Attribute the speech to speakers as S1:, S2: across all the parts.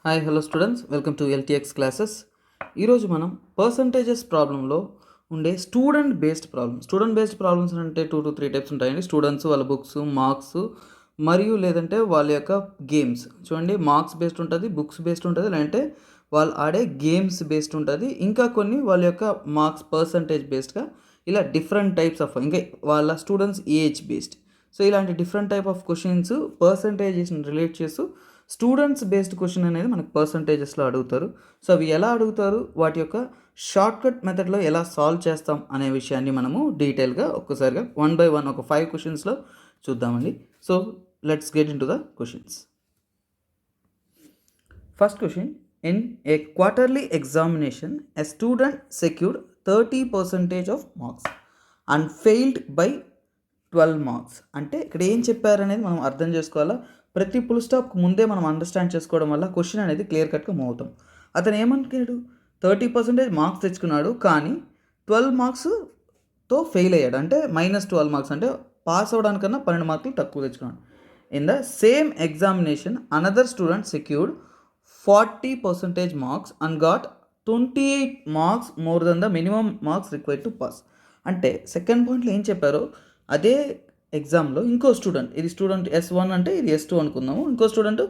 S1: Hi hello students, welcome to LTX classes. ఈరోజు మనం percentages ప్రాబ్లంలో ఉండే స్టూడెంట్ బేస్డ్ ప్రాబ్లమ్స్ అంటే 2 to 3 టైప్స్ ఉంటాయండి. స్టూడెంట్స్ వాళ్ళ బుక్స్, మార్క్స్ మరియు లేదంటే వాళ్ళ యొక్క గేమ్స్. చూడండి, మార్క్స్ బేస్డ్ ఉంటుంది, బుక్స్ బేస్డ్ ఉంటుంది, లేదంటే వాళ్ళు ఆడే గేమ్స్ బేస్డ్ ఉంటుంది, ఇంకా కొన్ని వాళ్ళ యొక్క మార్క్స్ పర్సంటేజ్ బేస్డ్గా ఇలా డిఫరెంట్ టైప్స్ ఆఫ్, ఇంకా వాళ్ళ స్టూడెంట్స్ ఏజ్ బేస్డ్. సో ఇలాంటి డిఫరెంట్ టైప్ ఆఫ్ క్వశ్చన్స్ పర్సంటేజెస్ని రిలేట్ చేస్తూ స్టూడెంట్స్ బేస్డ్ క్వశ్చన్ అనేది మనకు పర్సంటేజెస్లో అడుగుతారు. సో అవి ఎలా అడుగుతారు, వాటి యొక్క షార్ట్కట్ మెథడ్లో ఎలా సాల్వ్ చేస్తాం అనే విషయాన్ని మనము డీటెయిల్గా ఒక్కసారిగా 1 by 1 ఒక 5 క్వశ్చన్స్లో చూద్దామండి. So let's get in to the questions. First question: in a quarterly examination a student secured 30% of marks and failed by 12 marks. అంటే ఇక్కడ ఏం చెప్పారనేది మనం అర్థం చేసుకోవాలా. ప్రతి ఫుల్ స్టాప్కి ముందే మనం అండర్స్టాండ్ చేసుకోవడం వల్ల క్వశ్చన్ అనేది క్లియర్ కట్గా మూవ్ అవుతాం. అతను ఏమనుకున్నాడు, 30% మార్క్స్ తెచ్చుకున్నాడు, కానీ 12 మార్క్స్తో ఫెయిల్ అయ్యాడు. అంటే -12 మార్క్స్, అంటే పాస్ అవ్వడానికన్నా 12 మార్కులు తక్కువ తెచ్చుకున్నాడు. In the same examination another student secured 40% marks and got 28 marks more than the minimum marks required to pass. అంటే సెకండ్ పాయింట్లో ఏం చెప్పారో అదే ఎగ్జామ్లో ఇంకో స్టూడెంట్, ఇది స్టూడెంట్ S1 అంటే ఇది S2 అనుకుందాము, ఇంకో స్టూడెంట్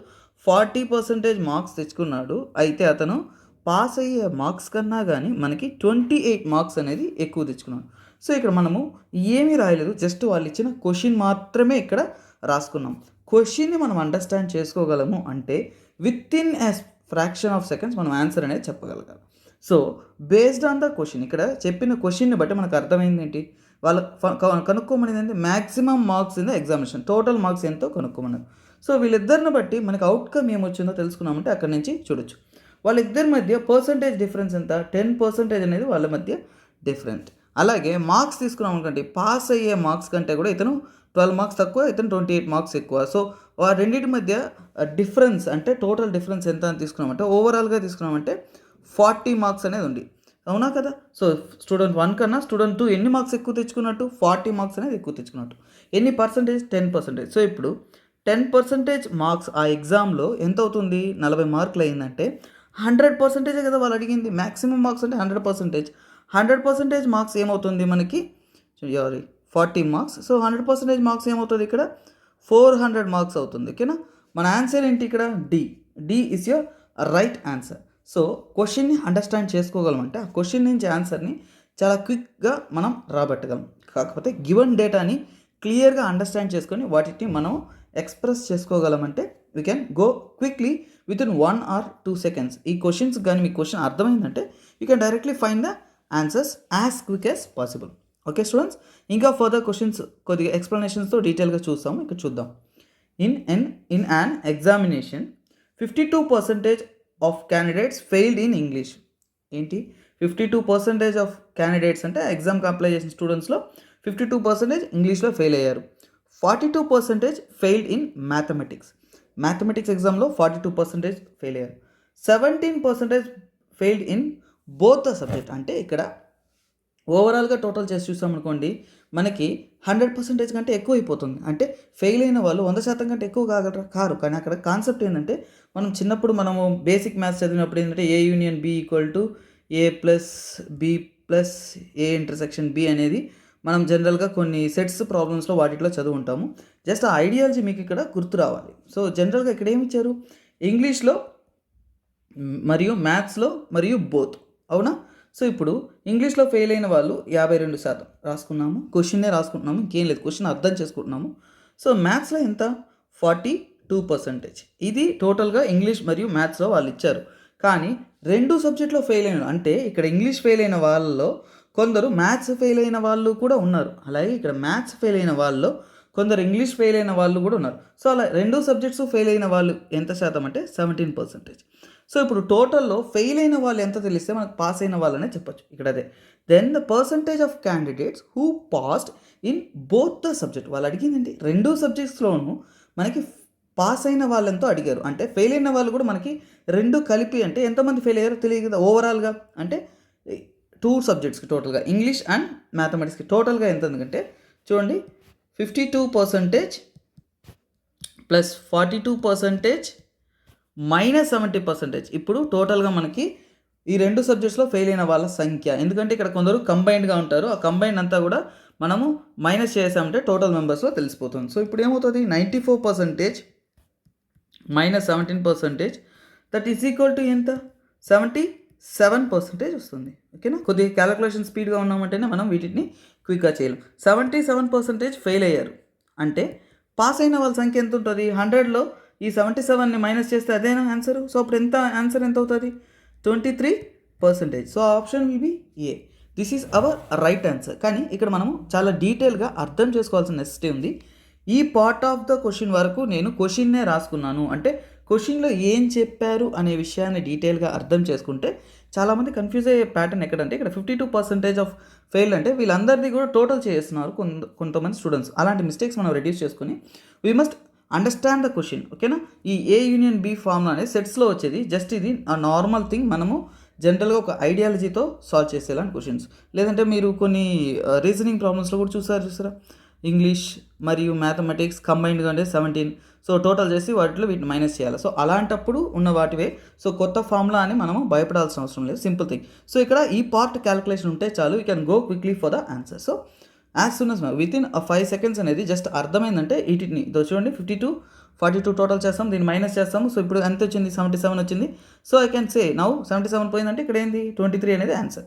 S1: 40% మార్క్స్ తెచ్చుకున్నాడు. అయితే అతను పాస్ అయ్యే మార్క్స్ కన్నా కానీ మనకి 28 మార్క్స్ అనేది ఎక్కువ తెచ్చుకున్నాడు. సో ఇక్కడ మనము ఏమీ రాయలేదు, జస్ట్ వాళ్ళు ఇచ్చిన క్వశ్చన్ మాత్రమే ఇక్కడ రాసుకున్నాం. క్వశ్చన్ని మనం అండర్స్టాండ్ చేసుకోగలము అంటే with in a fraction of seconds మనం ఆన్సర్ అనేది చెప్పగలగాలి. So based on the question, ఇక్కడ చెప్పిన క్వశ్చన్ని బట్టి మనకు అర్థమైంది ఏంటి, వాళ్ళు కనుక్కోమనేది ఏంటి, maximum marks in the examination, total marks ఎంతో కనుక్కోమన్నారు. సో వీళ్ళిద్దరిని బట్టి మనకు అవుట్కమ్ ఏమొచ్చిందో తెలుసుకున్నామంటే అక్కడి నుంచి చూడొచ్చు. వాళ్ళిద్దరి మధ్య పర్సంటేజ్ డిఫరెన్స్ ఎంత, 10% అనేది వాళ్ళ మధ్య డిఫరెంట్. అలాగే మార్క్స్ తీసుకున్నాం అనుకోండి, పాస్ అయ్యే మార్క్స్ కంటే కూడా ఇతను 12 మార్క్స్ తక్కువ, ఇతను 28 మార్క్స్ ఎక్కువ. సో ఆ రెండింటి మధ్య డిఫరెన్స్ అంటే టోటల్ డిఫరెన్స్ ఎంత అని తీసుకున్నామంటే, ఓవరాల్గా తీసుకున్నామంటే 40 మార్క్స్ అనేది ఉంది. అవునా కదా? సో స్టూడెంట్ 1 కన్నా స్టూడెంట్ 2 ఎన్ని మార్క్స్ ఎక్కువ తెచ్చుకున్నట్టు, 40 మార్క్స్ అనేది ఎక్కువ తెచ్చుకున్నట్టు. ఎన్ని పర్సంటేజ్, 10%. సో ఇప్పుడు 10% మార్క్స్ ఆ ఎగ్జామ్లో ఎంత అవుతుంది, 40 మార్కులు అయిందంటే 100% కదా వాళ్ళు అడిగింది. మ్యాక్సిమం మార్క్స్ అంటే 100%. 100% మార్క్స్ ఏమవుతుంది మనకి, 40 మార్క్స్. సో 100% మార్క్స్ ఏమవుతుంది ఇక్కడ, 400 మార్క్స్ అవుతుంది. ఓకేనా? మన ఆన్సర్ ఏంటి ఇక్కడ, D is your right answer. So క్వశ్చన్ని అండర్స్టాండ్ చేసుకోగలమంటే ఆ క్వశ్చన్ నుంచి ఆన్సర్ని చాలా క్విక్గా మనం రాబట్టగలం. కాకపోతే గివెన్ డేటాని క్లియర్గా అండర్స్టాండ్ చేసుకొని వాటిని మనం ఎక్స్ప్రెస్ చేసుకోగలమంటే we can go quickly within 1 or 2 seconds. ఈ క్వశ్చన్స్ కానీ మీకు క్వశ్చన్ అర్థమైందంటే you can directly find the answers as quick as possible. Okay students, ఇంకా ఫర్దర్ క్వశ్చన్స్ కొద్దిగా ఎక్స్ప్లెనేషన్స్తో డీటెయిల్గా చూస్తాము. ఇక్కడ చూద్దాం. In an examination 52% of candidates failed in English. ఏంటి 52% ఆఫ్ క్యాండిడేట్స్ అంటే ఎగ్జామ్కి అప్లై చేసిన స్టూడెంట్స్లో 52% ఇంగ్లీష్లో ఫెయిల్ అయ్యారు. 42% ఫెయిల్డ్ ఇన్ మ్యాథమెటిక్స్ ఎగ్జామ్లో 42% ఫెయిల్ అయ్యారు. 17% failed in both the subject. అంటే ఇక్కడ ఓవరాల్గా టోటల్ చేసి చూసామనుకోండి, మనకి 100% కంటే ఎక్కువ అయిపోతుంది. అంటే ఫెయిల్ అయిన వాళ్ళు 100% కంటే ఎక్కువ కారు. కానీ అక్కడ కాన్సెప్ట్ ఏంటంటే, మనం చిన్నప్పుడు మనము బేసిక్ మ్యాథ్స్ చదివినప్పుడు ఏంటంటే A union B = A + B + A intersection B అనేది మనం జనరల్గా కొన్ని సెట్స్ ప్రాబ్లమ్స్లో వాటిలో చదువు ఉంటాము. జస్ట్ ఆ ఐడియాలజీ మీకు ఇక్కడ గుర్తు రావాలి. సో జనరల్గా ఇక్కడ ఏమి ఇచ్చారు, ఇంగ్లీష్లో మరియు మ్యాథ్స్లో మరియు బోత్. అవునా? సో ఇప్పుడు ఇంగ్లీష్లో ఫెయిల్ అయిన వాళ్ళు 52% రాసుకున్నాము, క్వశ్చన్నే రాసుకుంటున్నాము, ఇంకేం లేదు, క్వశ్చన్ అర్థం చేసుకుంటున్నాము. సో మ్యాథ్స్లో ఎంత, 42%. ఇది టోటల్గా ఇంగ్లీష్ మరియు మ్యాథ్స్లో వాళ్ళు ఇచ్చారు. కానీ 2 సబ్జెక్ట్లో ఫెయిల్ అయిన, అంటే ఇక్కడ ఇంగ్లీష్ ఫెయిల్ అయిన వాళ్ళలో కొందరు మ్యాథ్స్ ఫెయిల్ అయిన వాళ్ళు కూడా ఉన్నారు. అలాగే ఇక్కడ మ్యాథ్స్ ఫెయిల్ అయిన వాళ్ళలో కొందరు ఇంగ్లీష్ ఫెయిల్ అయిన వాళ్ళు కూడా ఉన్నారు. సో అలా 2 సబ్జెక్ట్స్ ఫెయిల్ అయిన వాళ్ళు ఎంత శాతం అంటే 17%. సో ఇప్పుడు టోటల్లో ఫెయిల్ అయిన వాళ్ళు ఎంత తెలిస్తే మనకు పాస్ అయిన వాళ్ళనే చెప్పొచ్చు. ఇక్కడ అదే then the percentage of candidates who passed in both the subject. వాళ్ళు అడిగిందండి 2 సబ్జెక్ట్స్లోనూ మనకి పాస్ అయిన వాళ్ళంతో అడిగారు. అంటే ఫెయిల్ అయిన వాళ్ళు కూడా మనకి 2 కలిపి అంటే ఎంతమంది ఫెయిల్ అయ్యారో తెలియదు కదా. ఓవరాల్గా అంటే 2 సబ్జెక్ట్స్కి టోటల్గా ఇంగ్లీష్ అండ్ మ్యాథమెటిక్స్కి టోటల్గా ఎంత ఎందుకంటే చూడండి, 52% + 42% -70%. ఇప్పుడు టోటల్గా మనకి ఈ 2 సబ్జెక్ట్స్లో ఫెయిల్ అయిన వాళ్ళ సంఖ్య, ఎందుకంటే ఇక్కడ కొందరు కంబైన్డ్గా ఉంటారు, ఆ కంబైన్ అంతా కూడా మనము మైనస్ చేసామంటే టోటల్ మెంబర్స్లో తెలిసిపోతుంది. సో ఇప్పుడు ఏమవుతుంది, 94% -17%, దట్ ఈజ్ ఈక్వల్ టు ఎంత, 77% వస్తుంది. ఓకేనా, కొద్దిగా క్యాలిక్యులేషన్ స్పీడ్గా ఉన్నామంటేనే మనం వీటిని క్విక్గా చేయలేం. 77% ఫెయిల్ అయ్యారు అంటే పాస్ అయిన వాళ్ళ సంఖ్య ఎంత ఉంటుంది, 100లో ఈ 77ని మైనస్ చేస్తే అదేనా ఆన్సర్. సో అప్పుడు ఆన్సర్ ఎంత అవుతుంది, 23%. So option will be A. This is our right answer. కానీ ఇక్కడ మనము చాలా డీటెయిల్గా అర్థం చేసుకోవాల్సిన నెసెసిటీ ఉంది. ఈ పార్ట్ ఆఫ్ ద క్వశ్చన్ వరకు నేను క్వశ్చన్నే రాసుకున్నాను అంటే క్వశ్చన్లో ఏం చెప్పారు అనే విషయాన్ని డీటెయిల్గా అర్థం చేసుకుంటే చాలామంది కన్ఫ్యూజ్ అయ్యే ప్యాటర్న్ ఎక్కడంటే ఇక్కడ 52% ఆఫ్ ఫెయిల్ అంటే వీళ్ళందరిది కూడా టోటల్ చేస్తున్నారు కొంతమంది స్టూడెంట్స్. అలాంటి మిస్టేక్స్ మనం రెడ్యూస్ చేసుకుని we must understand the question. ఓకేనా, ఈ ఏ యూనియన్ బి ఫార్ములా అనేది సెట్స్లో వచ్చేది, జస్ట్ ఇది ఆ నార్మల్ థింగ్ మనము జనరల్గా ఒక ఐడియాలజీతో సాల్వ్ చేసేలాంటి క్వశ్చన్స్. లేదంటే మీరు కొన్ని రీజనింగ్ ప్రాబ్లమ్స్లో కూడా చూసారా, ఇంగ్లీష్ మరియు మ్యాథమెటిక్స్ కంబైన్డ్గా అంటే 17, సో టోటల్ చేసి వాటిలో వీటిని మైనస్ చేయాలి. సో అలాంటప్పుడు ఉన్న వాటివే. సో కొత్త ఫార్ములా అని మనము భయపడాల్సిన అవసరం లేదు, సింపుల్ థింగ్. సో ఇక్కడ ఈ పార్ట్ క్యాలిక్యులేషన్ ఉంటే చాలు, you can go quickly for the answer. So as soon as within 5 seconds అనేది జస్ట్ అర్థమైందంటే వీటిని చూడండి, 52, 42 టోటల్ చేస్తాం, దీన్ని మైనస్ చేస్తాము. సో ఇప్పుడు ఎంత వచ్చింది, 77 వచ్చింది. So I can say now 77 పోయిందంటే ఇక్కడ ఏంది 23 అనేది answer.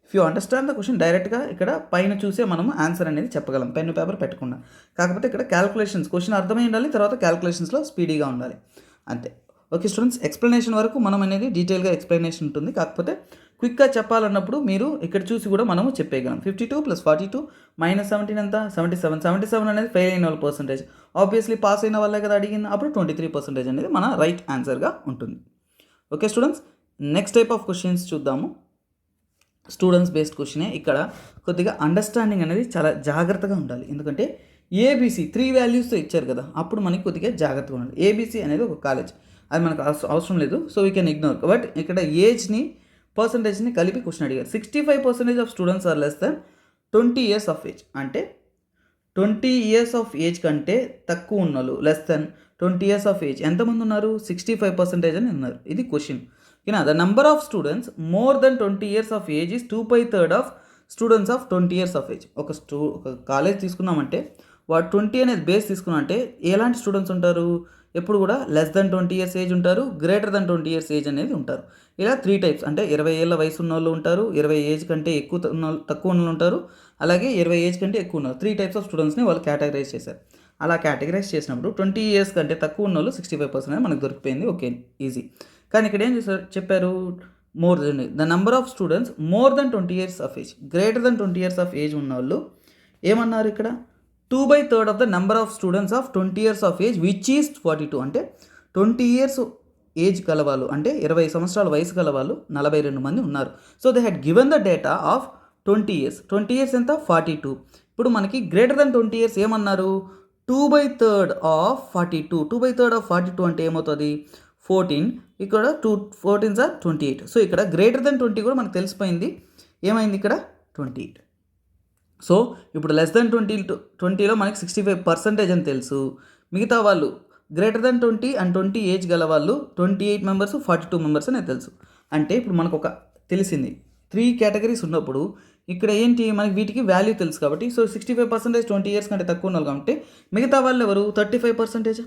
S1: If you understand the question డైరెక్ట్గా ఇక్కడ పైన చూసే మనము ఆన్సర్ అనేది చెప్పగలం, పెన్ పేపర్ పెట్టకుండా. కాకపోతే ఇక్కడ క్యాలిక్యులేషన్స్, క్వశ్చన్ అర్థమై ఉండాలి, తర్వాత క్యాలిక్యులేషన్స్లో స్పీడీగా ఉండాలి, అంతే. ఓకే స్టూడెంట్స్, ఎక్స్ప్లెనేషన్ వరకు మనం అనేది డీటెయిల్గా ఎక్స్ప్లెనేషన్ ఉంటుంది. కాకపోతే క్విక్గా చెప్పాలన్నప్పుడు మీరు ఇక్కడ చూసి కూడా మనము చెప్పేయగలం. 52 + 42 -17 ఎంత, 77. 77 అనేది ఫెయిల్ అయిన వాళ్ళ పర్సంటేజ్, ఆబ్వియస్లీ పాస్ అయిన వాళ్ళే కదా అడిగింది, అప్పుడు 23% అనేది మన రైట్ ఆన్సర్గా ఉంటుంది. Okay students, next type of questions చూద్దాము. స్టూడెంట్స్ బేస్డ్ క్వశ్చనే. ఇక్కడ కొద్దిగా అండర్స్టాండింగ్ అనేది చాలా జాగ్రత్తగా ఉండాలి, ఎందుకంటే ఏబీసీ 3 వాల్యూస్తో ఇచ్చారు కదా, అప్పుడు మనకి కొద్దిగా జాగ్రత్తగా ఉండాలి. ఏబీసీ అనేది ఒక కాలేజ్, అది మనకు అవసరం లేదు, so we can ignore. But ఇక్కడ ఏజ్ని పర్సంటేజ్ని కలిపి క్వశ్చన్ అడిగారు. 65% of students are less than 20 years of age, అంటే 20 years ఆఫ్ ఏజ్ కంటే తక్కువ ఉన్నోళ్ళు, less than 20 years of age ఎంతమంది ఉన్నారు, 65% అని ఉన్నారు. ఇది క్వశ్చన్. ఓకేనా, the number of students more than 20 years of ఏజ్ is 2/3 of students of 20 years of age. ఒక కాలేజ్ తీసుకున్నామంటే వాడు 20 అనేది బేస్ తీసుకున్నా అంటే ఎలాంటి స్టూడెంట్స్ ఉంటారు, ఎప్పుడు కూడా లెస్ దెన్ 20 years ఏజ్ ఉంటారు, గ్రేటర్ దెన్ 20 years ఏజ్ అనేది ఉంటారు. ఇలా 3 types, అంటే 20 ఏళ్ళ వయసు ఉన్న వాళ్ళు ఉంటారు, 20 ఏజ్ కంటే తక్కువ ఉన్న ఉంటారు, అలాగే 20 ఏజ్ కంటే ఎక్కువ ఉన్నారు. 3 types ఆఫ్ స్టూడెంట్స్ని వాళ్ళు కేటగరైజ్ చేశారు. అలా కేటగరైజ్ చేసినప్పుడు 20 years కంటే తక్కువ ఉన్న వాళ్ళు 65% మనకు దొరికిపోయింది. Okay, easy. కానీ ఇక్కడ ఏం చెప్పారు, more than the number of students more than 20 years of age, greater than 20 years of age ఉన్న వాళ్ళు ఏమన్నారు ఇక్కడ, 2/3 of the number of students of 20 years of age which is 42. అంటే 20 years ఏజ్ గలవాళ్ళు, అంటే 20 సంవత్సరాల వయసు గలవాళ్ళు 42 మంది ఉన్నారు. So they had given the data of 20 years. 20 years ఎంత, 42. ఇప్పుడు మనకి గ్రేటర్ దెన్ 20 years ఏమన్నారు, 2/3 ఆఫ్ 42. 2/3 ఆఫ్ 42 అంటే ఏమవుతుంది, 14. ఇక్కడ 2 14s are 28. సో ఇక్కడ గ్రేటర్ దెన్ 20 కూడా మనకు తెలిసిపోయింది, ఏమైంది ఇక్కడ 28. సో ఇప్పుడు లెస్ దెన్ 20లో మనకి 65% అని తెలుసు. మిగతా వాళ్ళు గ్రేటర్ దెన్ 20 అండ్ 20 ఏజ్ గల వాళ్ళు 28 మెంబర్స్, 42 మెంబర్స్ అనేది తెలుసు. అంటే ఇప్పుడు మనకు ఒక తెలిసింది 3 కేటగిరీస్ ఉన్నప్పుడు ఇక్కడ ఏంటి, మనకి వీటికి వాల్యూ తెలుసు కాబట్టి, సో 65% 20 years కంటే తక్కువ ఉన్నారు కాబట్టి మిగతా వాళ్ళు ఎవరు 35%.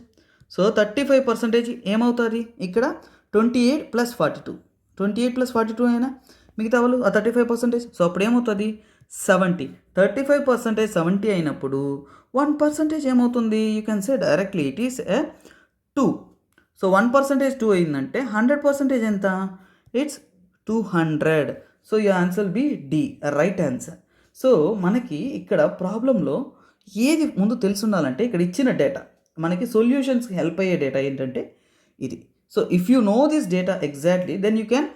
S1: సో 35% ఏమవుతుంది ఇక్కడ 28 + 42, 28 + 42 అయినా మిగతా వాళ్ళు ఆ 35%. సో అప్పుడు ఏమవుతుంది 70. 35% 70 అయినప్పుడు 1% ఏమవుతుంది, you can say directly it is 2. So 1% 2 అయిందంటే 100% ఎంత, ఇట్స్ 200. సో ఈ answer B D, right answer. So మనకి ఇక్కడ ప్రాబ్లంలో ఏది ముందు తెలిసి ఉండాలంటే ఇక్కడ ఇచ్చిన డేటా, మనకి సొల్యూషన్స్కి హెల్ప్ అయ్యే డేటా ఏంటంటే ఇది. So if you know this data exactly then you can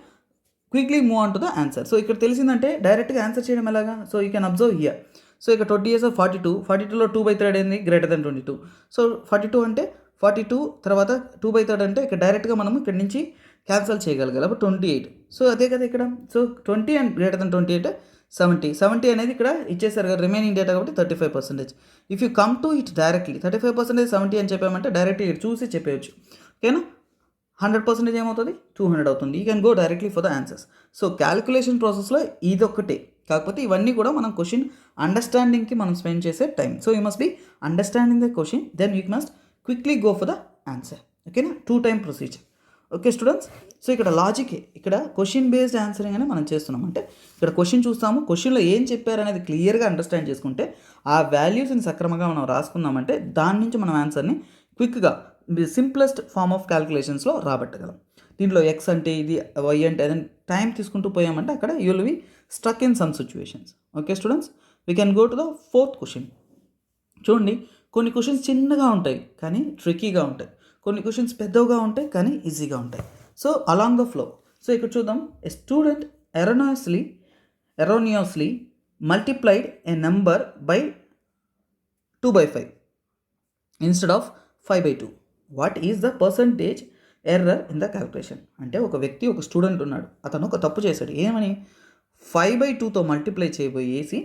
S1: quickly move on to the answer. So ఇక్కడ తెలిసిందంటే డైరెక్ట్గా ఆన్సర్ చేయడం ఎలాగా, so you can observe here. So ఇక్కడ 20 years ఆఫ్ 42, 42లో 2/3 ఏంది, గ్రేటర్ దెన్ 22. సో 42 అంటే 42 తర్వాత 2/3 అంటే ఇక్కడ డైరెక్ట్గా మనం ఇక్కడ నుంచి క్యాన్సల్ చేయగలగాలి, అప్పుడు 28. సో అదే కదా ఇక్కడ, సో 20 అండ్ గ్రేటర్ దెన్ 28 70 అనేది ఇక్కడ ఇచ్చేసారు కదా రిమైనింగ్ డేటా కాబట్టి 35%. If you come to it directly 35% 70 అని చెప్పామంటే డైరెక్ట్గా ఇక్కడ చూసి చెప్పేయచ్చు. ఓకేనా, 100% ఏమవుతుంది 200 అవుతుంది. You can go directly for the answers. So calculation ప్రాసెస్లో ఇదొక్కటే, కాకపోతే ఇవన్నీ కూడా మనం క్వశ్చన్ అండర్స్టాండింగ్కి మనం స్పెండ్ చేసే time. So you must be understanding the question, then you must quickly go for the answer. ఓకేనా, 2 time procedure. Okay students, so ఇక్కడ లాజికే, ఇక్కడ క్వశ్చన్ బేస్డ్ ఆన్సరింగ్ అని మనం చేస్తున్నాం. అంటే ఇక్కడ క్వశ్చన్ చూస్తాము, క్వశ్చన్లో ఏం చెప్పారు అనేది క్లియర్గా అండర్స్టాండ్ చేసుకుంటే ఆ వాల్యూస్ని సక్రమంగా మనం రాసుకున్నామంటే దాని నుంచి మనం ఆన్సర్ని క్విక్గా సింప్లెస్ట్ ఫార్మ్ ఆఫ్ క్యాలిక్యులేషన్స్లో రాబట్టగలం. దీంట్లో ఎక్స్ అంటే ఇది, వై అంటే అదని టైం తీసుకుంటూ పోయామంటే అక్కడ you will be struck in some situations. Okay students, we can go to the 4th question. చూడండి, కొన్ని క్వశ్చన్స్ చిన్నగా ఉంటాయి కానీ ట్రిక్కీగా ఉంటాయి, కొన్ని క్వశ్చన్స్ పెద్దగా ఉంటాయి కానీ ఈజీగా ఉంటాయి. So along the flow. So ఇక్కడ చూద్దాం, a student erroneously multiplied a number by 2/5 instead of 5/2. What is the percentage error in the calculation? అంటే ఒక వ్యక్తి, ఒక స్టూడెంట్ ఉన్నాడు, అతను ఒక తప్పు చేశాడు. ఏమని? 5/2తో మల్టిప్లై చేయబోయేసి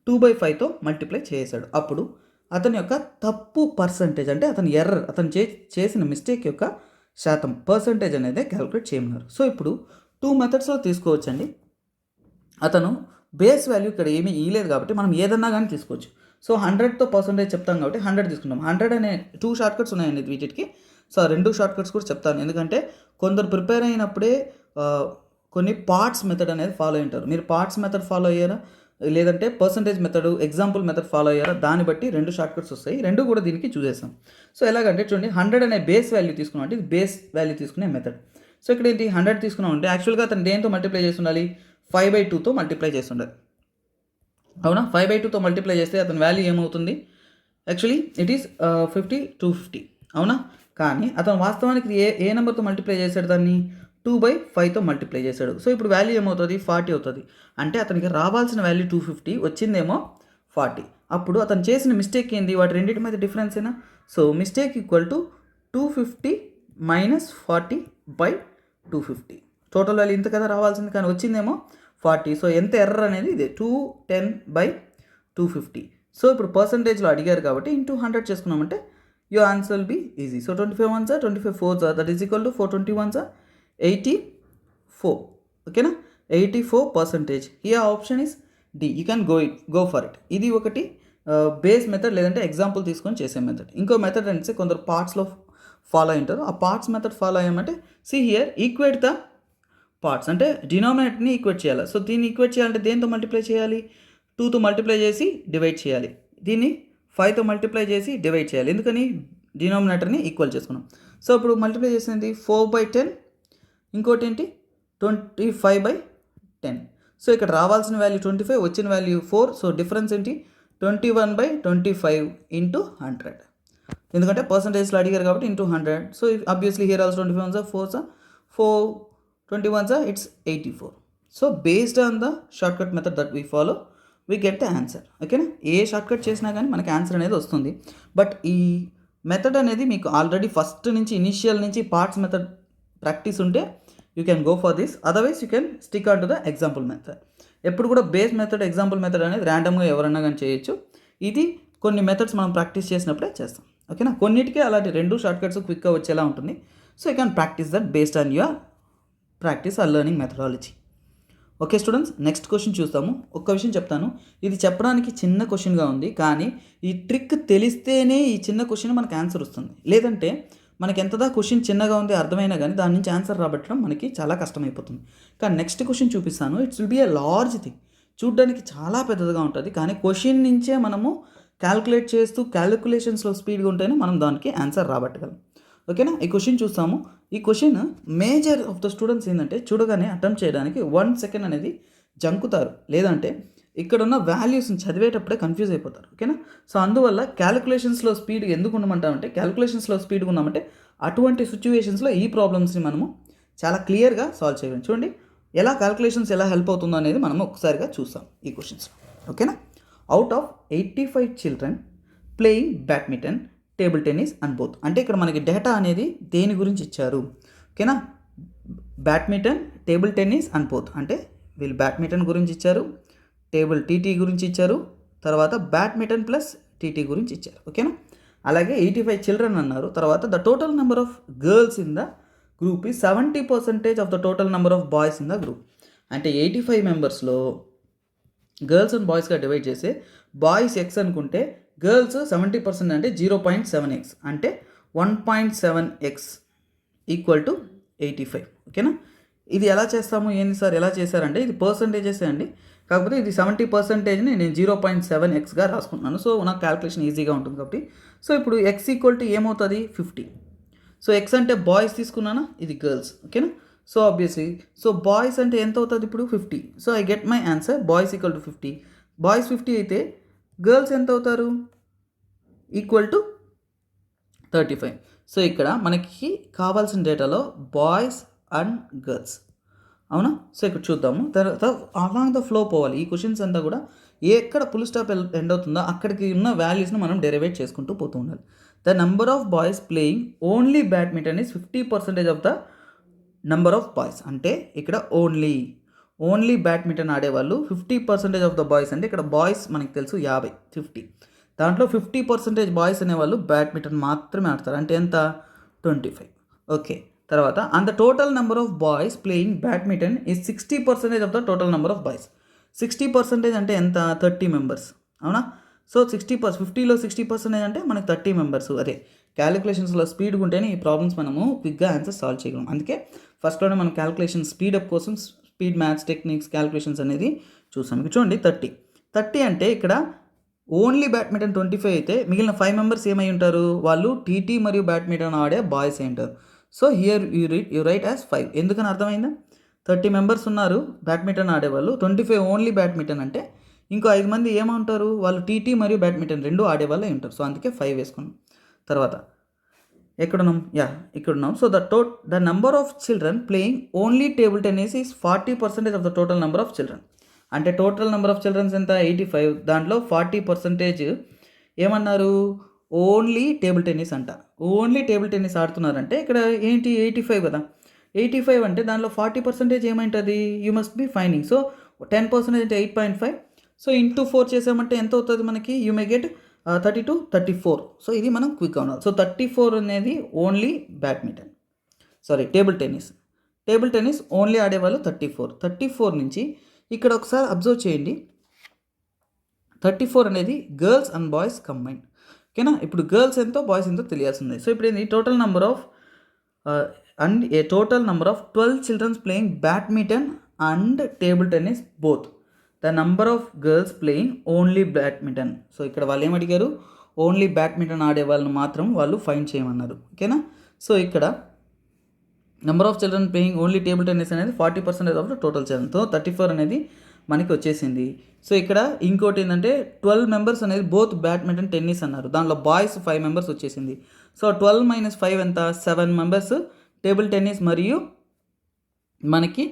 S1: 2/5తో మల్టిప్లై చేశాడు. అప్పుడు అతని యొక్క తప్పు పర్సంటేజ్, అంటే అతని ఎర్రర్, అతను చేసిన మిస్టేక్ యొక్క శాతం పర్సంటేజ్ అనేది క్యాలిక్యులేట్ చేయమన్నారు. సో ఇప్పుడు 2 మెథడ్స్లో తీసుకోవచ్చండి. అతను బేస్ వాల్యూ ఇక్కడ ఏమీ ఇవ్వలేదు కాబట్టి మనం ఏదన్నా కానీ తీసుకోవచ్చు. సో 100తో పర్సంటేజ్ చెప్తాం కాబట్టి 100 తీసుకుంటాం. 100 అనే 2 షార్ట్ కట్స్ ఉన్నాయండి వీటికి. సో 2 షార్ట్ కట్స్ కూడా చెప్తాను, ఎందుకంటే కొందరు ప్రిపేర్ అయినప్పుడే కొన్ని పార్ట్స్ మెథడ్ అనేది ఫాలో అయి ఉంటారు. మీరు పార్ట్స్ మెథడ్ ఫాలో అయ్యారా, లేదంటే percentage method, example method follow అయ్యారా, దాన్ని బట్టి 2 షార్ట్ కట్స్ వస్తాయి. 2 కూడా దీనికి చూసేసాం. సో ఎలాగంటే చూడండి, 100 అనే బేస్ వాల్యూ తీసుకున్నాం అంటే ఇది బేస్ వాల్యూ తీసుకునే మెథడ్. సో ఇక్కడ ఏంటి, 100 తీసుకున్నాం అంటే యాక్చువల్గా అతను దేంతో మల్టిప్లై చేసి ఉండాలి, 5/2తో మల్టిప్లై చేసి ఉండాలి. అవునా, 5/2తో మల్టిప్లై చేస్తే అతని వాల్యూ ఏమవుతుంది, యాక్చువల్లీ ఇట్ ఈస్ 50, 250. అవునా, కానీ అతను వాస్తవానికి ఏ నెంబర్తో మల్టిప్లై చేశాడు, దాన్ని 2/5తో మల్టిప్లై చేశాడు. సో ఇప్పుడు వాల్యూ ఏమవుతుంది, 40 అవుతుంది. అంటే అతనికి రావాల్సిన వాల్యూ 250, వచ్చిందేమో 40. అప్పుడు అతను చేసిన మిస్టేక్ ఏంది, వాటి రెండింటి మధ్య డిఫరెన్స్ ఏనా. So mistake equal to 250 - 40/250. Total value ఇంత కదా రావాల్సింది, కానీ వచ్చిందేమో 40. సో ఎంత ఎర్రర్ అనేది ఇదే, 210/250. సో ఇప్పుడు పర్సంటేజ్లో అడిగారు కాబట్టి ఇంటూ 100 చేసుకున్నామంటే your answer will be easy. So 25 ones are 25 fours are, that is equal to 420 ones are 84. Okay na, 84%. Here option is D. You can go for it. ఇది ఒకటి base method, లేదంటే example తీసుకొని చేసే method. ఇంకో method అంటే కొందరు పార్ట్స్లో follow అయి ఉంటారు. ఆ పార్ట్స్ మెథడ్ ఫాలో అయ్యామంటే see here equate the parts, అంటే డినామినేటర్ని ఈక్వేట్ చేయాలి. సో దీన్ని ఈక్వేట్ చేయాలంటే దేంతో మల్టిప్లై చేయాలి, 2తో మల్టిప్లై చేసి డివైడ్ చేయాలి. దీన్ని 5తో మల్టిప్లై చేసి డివైడ్ చేయాలి. ఎందుకని, డినామినేటర్ని ఈక్వల్ చేసుకున్నాం. సో ఇప్పుడు మల్టిప్లై చేసింది 4/10, ఇంకోటి ఏంటి 25/10. సో ఇక్కడ రావాల్సిన వాల్యూ 25, వచ్చిన వాల్యూ 4. సో డిఫరెన్స్ ఏంటి, 21/25 ఇంటూ 100. ఎందుకంటే పర్సంటేజ్లో అడిగారు కాబట్టి into 100. So obviously here also 25 ones are 4s are 4, 21s are it's 84. So based on the short cut method that we follow we get the answer. ఓకేనా, ఏ short cut చేసినా కానీ మనకి answer అనేది వస్తుంది. బట్ ఈ మెథడ్ అనేది మీకు already first నుంచి, ఇనిషియల్ నుంచి పార్ట్స్ మెథడ్ ప్రాక్టీస్ ఉంటే you can go for this, otherwise you can stick on to the example method. ఎప్పుడు కూడా బేస్ మెథడ్, ఎగ్జాంపుల్ మెథడ్ అనేది ర్యాండమ్గా ఎవరైనా కానీ చేయొచ్చు. ఇది కొన్ని మెథడ్స్ మనం ప్రాక్టీస్ చేసినప్పుడే చేస్తాం. ఓకేనా, కొన్నిటికే అలాంటి 2 షార్ట్ కట్స్ క్విక్గా వచ్చేలా ఉంటుంది. So you can practice that based on your practice or learning methodology. Okay students, next question చూస్తాము. ఒక్క విషయం చెప్తాను, ఇది చెప్పడానికి చిన్న క్వశ్చన్గా ఉంది, కానీ ఈ ట్రిక్ తెలిస్తేనే ఈ చిన్న క్వశ్చన్ మనకు ఆన్సర్ వస్తుంది. లేదంటే మనకి ఎంతదా క్వశ్చన్ చిన్నగా ఉంది అర్థమైనా కానీ దాని నుంచి ఆన్సర్ రాబట్టడం మనకి చాలా కష్టమైపోతుంది. కానీ నెక్స్ట్ క్వశ్చన్ చూపిస్తాను, it's will be a large thing. చూడడానికి చాలా పెద్దదిగా ఉంటుంది, కానీ క్వశ్చన్ నుంచే మనము క్యాల్కులేట్ చేస్తూ క్యాలిక్యులేషన్స్లో స్పీడ్గా ఉంటేనే మనం దానికి ఆన్సర్ రాబట్టగలం. ఓకేనా, ఈ క్వశ్చన్ చూస్తాము. ఈ question major of the students ఏంటంటే చూడగానే అటెంప్ట్ చేయడానికి 1 సెకండ్ అనేది జంకుతారు, లేదంటే ఇక్కడ ఉన్న వాల్యూస్ని చదివేటప్పుడే కన్ఫ్యూజ్ అయిపోతారు. ఓకేనా, సో అందువల్ల క్యాలిక్యులేషన్స్లో స్పీడ్ ఎందుకు ఉండమంటామంటే, క్యాలిక్యులేషన్స్లో స్పీడ్గా ఉన్నామంటే అటువంటి సిచ్యువేషన్స్లో ఈ ప్రాబ్లమ్స్ని మనము చాలా క్లియర్గా సాల్వ్ చేయగలం. చూడండి ఎలా క్యాలిక్యులేషన్స్ ఎలా హెల్ప్ అవుతుందో అనేది మనము ఒకసారిగా చూస్తాం ఈ క్వశ్చన్స్. ఓకేనా, out of 85 children playing badminton, table tennis and both. అంటే ఇక్కడ మనకి డేటా అనేది దేని గురించి ఇచ్చారు. ఓకేనా, badminton, table tennis and both. అంటే వీళ్ళు బ్యాడ్మింటన్ గురించి ఇచ్చారు, టేబుల్ టీటీ గురించి ఇచ్చారు, తర్వాత బ్యాడ్మింటన్ ప్లస్ టీటీ గురించి ఇచ్చారు. ఓకేనా, అలాగే 85 చిల్డ్రన్ అన్నారు. తర్వాత the total number of girls in the group is 70% of the total number of boys in the group. అంటే 85 మెంబర్స్లో గర్ల్స్ అండ్ బాయ్స్గా డివైడ్ చేస్తే బాయ్స్ ఎక్స్ అనుకుంటే గర్ల్స్ 70% అంటే 0.7x అంటే 1.7x ఈక్వల్ టు 85. ఓకేనా? ఇది ఎలా చేస్తాము ఏంది సార్ ఎలా చేశారంటే ఇది పర్సంటేజెస్ అండి, కాకపోతే ఇది 70%ని నేను 0.7xగా రాసుకుంటున్నాను. సో నాకు క్యాల్కులేషన్ ఈజీగా ఉంటుంది కాబట్టి. సో ఇప్పుడు x ఈక్వల్ టు ఏమవుతుంది 50. సో x అంటే బాయ్స్ తీసుకున్నానా, ఇది గర్ల్స్. ఓకేనా? సో ఆబ్వియస్లీ సో బాయ్స్ అంటే ఎంత అవుతుంది ఇప్పుడు 50. So I get my answer boys equal to 50. Boys 50 అయితే గర్ల్స్ ఎంత అవుతారు ఈక్వల్ టు 35. సో ఇక్కడ మనకి కావాల్సిన డేటాలో బాయ్స్ అండ్ గర్ల్స్, అవునా? సో ఇక్కడ చూద్దాము. తర్వాత అలాంగ్ ద ఫ్లో పోవాలి. ఈ క్వశ్చన్స్ అంతా కూడా ఎక్కడ ఫుల్ స్టాప్ ఎండ్ అవుతుందో అక్కడికి ఉన్న వాల్యూస్ని మనం డెరివేట్ చేసుకుంటూ పోతూ ఉండాలి. The number of boys playing only badminton is 50% of the number of boys. అంటే ఇక్కడ ఓన్లీ బ్యాడ్మింటన్ ఆడేవాళ్ళు 50% ఆఫ్ ద బాయ్స్. అంటే ఇక్కడ బాయ్స్ మనకి తెలుసు 50. దాంట్లో 50% బాయ్స్ అనేవాళ్ళు బ్యాడ్మింటన్ మాత్రమే ఆడతారు. అంటే ఎంత 25. ఓకే, తర్వాత and the total number of boys playing badminton is 60% of the total number of boys. 60% అంటే ఎంత 30 మెంబర్స్, అవునా? సో 50లో 60% అంటే మనకి 30 మెంబర్స్. అదే క్యాలిక్యులేషన్స్లో స్పీడ్గా ఉంటేనే ఈ ప్రాబ్లమ్స్ మనము క్విక్గా ఆన్సర్ సాల్వ్ చేయగలం. అందుకే ఫస్ట్లోనే మనం క్యాలిక్యులేషన్ స్పీడప్ కోసం స్పీడ్ మ్యాథ్స్ టెక్నిక్స్ క్యాలిక్యులేషన్స్ అనేది చూసాం. ఇక్కడ చూడండి 30 అంటే ఇక్కడ ఓన్లీ బ్యాడ్మింటన్ 25 అయితే మిగిలిన 5 మెంబర్స్ ఏమై ఉంటారు, వాళ్ళు టీటీ మరియు బ్యాడ్మింటన్ ఆడే బాయ్స్ అయి ఉంటారు. So here you right as 5. ఎందుకని అర్థమైందా? 30 మెంబర్స్ ఉన్నారు బ్యాడ్మింటన్ ఆడేవాళ్ళు, 25 ఓన్లీ బ్యాడ్మింటన్ అంటే ఇంకో 5 మంది ఏమంటారు, వాళ్ళు టీటీ మరియు బ్యాడ్మింటన్ రెండు ఆడేవాళ్ళు అయి ఉంటారు. సో అందుకే 5 వేసుకున్నాం. తర్వాత ఎక్కడున్నాం, ఇక్కడున్నాం. So the number of children playing only table tennis is 40% of the total number of children. అంటే టోటల్ నెంబర్ ఆఫ్ చిల్డ్రన్స్ ఎంత 85, దాంట్లో 40% ఏమన్నారు ఓన్లీ టేబుల్ టెన్నిస్ అంట. ఓన్లీ టేబుల్ టెన్నిస్ ఆడుతున్నారంటే ఇక్కడ ఏంటి 85 కదా. 85 అంటే దాంట్లో 40% ఏమైంటుంది, you must be finding. So 10% అంటే 8.5. సో ఇంటూ 4 చేసామంటే ఎంత అవుతుంది మనకి, యూ మే గెట్ 32, 34. సో ఇది మనం క్విక్గా ఉండాలి. సో 34 అనేది only badminton, table tennis only ఆడేవాళ్ళు 34 నుంచి ఇక్కడ ఒకసారి అబ్జర్వ్ చేయండి. 34 అనేది గర్ల్స్ అండ్ బాయ్స్ కంబైన్డ్. ఓకేనా? ఇప్పుడు గర్ల్స్ ఎంతో బాయ్స్ ఎంతో తెలియాల్సింది. సో ఇప్పుడు ఏంటి total number of and a total number of 12 children's playing badminton and table tennis both. The number of girls playing only badminton. So ఇక్కడ వాళ్ళు ఏమడిగారు, ఓన్లీ బ్యాడ్మింటన్ ఆడే వాళ్ళని మాత్రం వాళ్ళు ఫైండ్ చేయమన్నారు. ఓకేనా? సో ఇక్కడ number of children playing only table tennis అనేది 40% ఆఫ్ ద టోటల్ చిల్డ్రన్తో 34 అనేది మనకి వచ్చేసింది. సో ఇక్కడ ఇంకోటి ఏంటంటే 12 మెంబర్స్ అనేది బోత్ బ్యాడ్మింటన్ టెన్నిస్ అన్నారు, దాంట్లో బాయ్స్ 5 మెంబర్స్ వచ్చేసింది. సో 12 - 5 ఎంత 7 మెంబర్స్ టేబుల్ టెన్నిస్ మరియు మనకి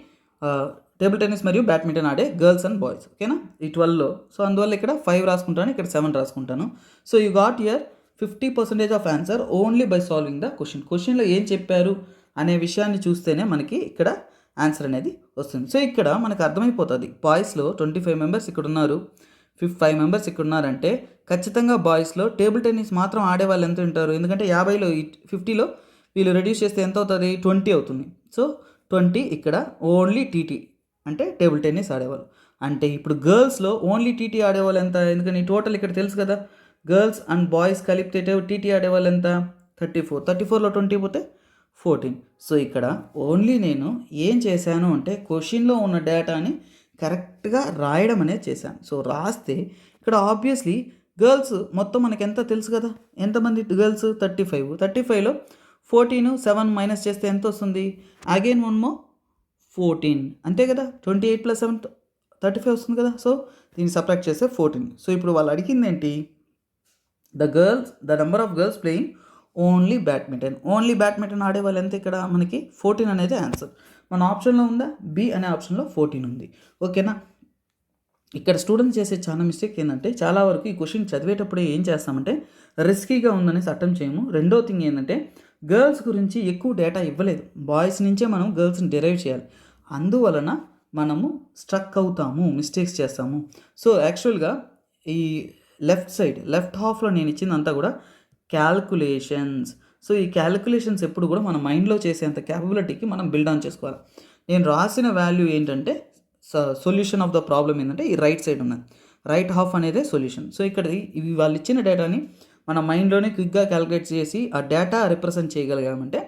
S1: టేబుల్ టెన్నిస్ మరియు బ్యాడ్మింటన్ ఆడే గర్ల్స్ అండ్ బాయ్స్. ఓకేనా? ఈ 12లో సో అందువల్ల ఇక్కడ 5 రాసుకుంటాను, ఇక్కడ 7 రాసుకుంటాను. So you got here 50% of answer only by solving the క్వశ్చన్లో ఏం చెప్పారు అనే విషయాన్ని చూస్తేనే మనకి ఇక్కడ ఆన్సర్ అనేది వస్తుంది. సో ఇక్కడ మనకు అర్థమైపోతుంది బాయ్స్లో 25 మెంబర్స్ ఇక్కడ ఉన్నారు, 5 మెంబర్స్ ఇక్కడ ఉన్నారంటే ఖచ్చితంగా బాయ్స్లో టేబుల్ టెన్నిస్ మాత్రం ఆడేవాళ్ళు ఎంత ఉంటారు, ఎందుకంటే 50లో 50లో వీళ్ళు రెడ్యూస్ చేస్తే ఎంత అవుతుంది 20 అవుతుంది. సో 20 ఇక్కడ ఓన్లీ టీటీ అంటే టేబుల్ టెన్నిస్ ఆడేవాళ్ళు. అంటే ఇప్పుడు గర్ల్స్లో ఓన్లీ టీటీ ఆడేవాళ్ళు ఎంత, ఎందుకని టోటల్ ఇక్కడ తెలుసు కదా, గర్ల్స్ అండ్ బాయ్స్ కలిపితే టీటీ ఆడేవాళ్ళు ఎంత 34. 34లో 20 పోతే 14. సో ఇక్కడ ఓన్లీ నేను ఏం చేశాను అంటే క్వశ్చన్లో ఉన్న డేటాని కరెక్ట్గా రాయడం అనేది చేశాను. సో రాస్తే ఇక్కడ ఆబ్వియస్లీ గర్ల్స్ మొత్తం మనకి ఎంత తెలుసు కదా, ఎంతమంది గర్ల్స్ 35. 35లో 14 7 మైనస్ చేస్తే ఎంత వస్తుంది, అగైన్ 1 more 14 అంతే కదా, 28 + 7 35 వస్తుంది కదా. సో దీన్ని సబ్ట్రాక్ట్ చేస్తే 14. సో ఇప్పుడు వాళ్ళు అడిగింది ఏంటి, the number of girls playing only badminton ఆడేవాళ్ళు ఎంత, ఇక్కడ మనకి 14 అనేది ఆన్సర్. మన ఆప్షన్లో ఉందా, బి అనే ఆప్షన్లో 14 ఉంది. ఓకేనా? ఇక్కడ స్టూడెంట్స్ చేసే చాలా మిస్టేక్ ఏంటంటే చాలా వరకు ఈ క్వశ్చన్ చదివేటప్పుడే ఏం చేస్తామంటే రిస్కీగా ఉందనేసి అటెంప్ట్ చేయము. రెండో థింగ్ ఏంటంటే గర్ల్స్ గురించి ఎక్కువ డేటా ఇవ్వలేదు, బాయ్స్ నుంచే మనం గర్ల్స్ని డిరైవ్ చేయాలి. అందువలన మనము స్ట్రక్ అవుతాము, మిస్టేక్స్ చేస్తాము. సో యాక్చువల్గా ఈ లెఫ్ట్ హాఫ్లో నేను ఇచ్చిందంతా కూడా క్యాల్కులేషన్స్. సో ఈ క్యాలిక్యులేషన్స్ ఎప్పుడు కూడా మన మైండ్లో చేసేంత క్యాపబిలిటీకి మనం బిల్డ్ ఆన్ చేసుకోవాలి. నేను రాసిన వాల్యూ ఏంటంటే సొల్యూషన్ ఆఫ్ ద ప్రాబ్లమ్ ఏంటంటే ఈ రైట్ సైడ్ ఉన్నది, రైట్ హాఫ్ అనేది సొల్యూషన్. సో ఇక్కడ ఇవి వాళ్ళు ఇచ్చిన డేటాని మన మైండ్లోనే క్విక్గా క్యాలిక్యులేట్ చేసి ఆ డేటా రిప్రజెంట్ చేయగలిగామంటే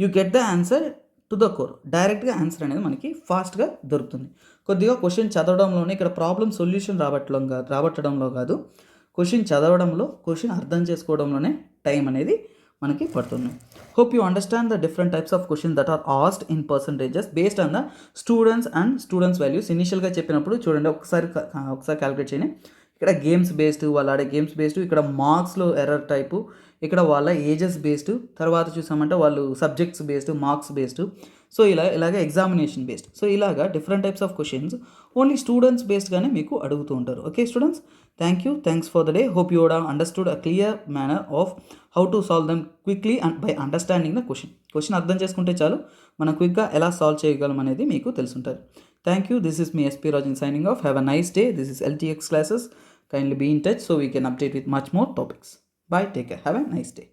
S1: you get the answer to the core. డైరెక్ట్గా ఆన్సర్ అనేది మనకి ఫాస్ట్గా దొరుకుతుంది. కొద్దిగా క్వశ్చన్ చదవడంలోనే ఇక్కడ ప్రాబ్లం సొల్యూషన్ రాబట్టడంలో కాదు, క్వశ్చన్ చదవడంలో, క్వశ్చన్ అర్థం చేసుకోవడంలోనే టైం అనేది మనకి పడుతుంది. Hope you understand the different types of question that are asked in percentages based on the students values. ఇనిషియల్గా చెప్పినప్పుడు చూడండి, ఒకసారి క్యాలిక్యులేట్ చేయండి. ఇక్కడ గేమ్స్ బేస్డ్, వాళ్ళు ఆడే గేమ్స్ బేస్డ్, ఇక్కడ మార్క్స్లో ఎర్రర్ టైపు, ఇక్కడ వాళ్ళ ఏజెస్ బేస్డ్, తర్వాత చూసామంటే వాళ్ళు subjects based, marks based, so ఇలాగే ఎగ్జామినేషన్ బేస్డ్. సో ఇలాగా different types of questions only students బేస్డ్గానే మీకు అడుగుతూ ఉంటారు. Okay students, thanks for the day. Hope you would have understood a clear manner of how to solve them quickly and by understanding the question అర్థం చేసుకుంటే చాలు, మనం క్విక్గా ఎలా సాల్వ్ చేయగలం అనేది మీకు తెలుసుంటుంది. Thank you. This is me, SP Rajan, signing off. Have a nice day. This is LTX classes. Kindly be in touch so we can update with much more topics. Bye. Take care. Have a nice day.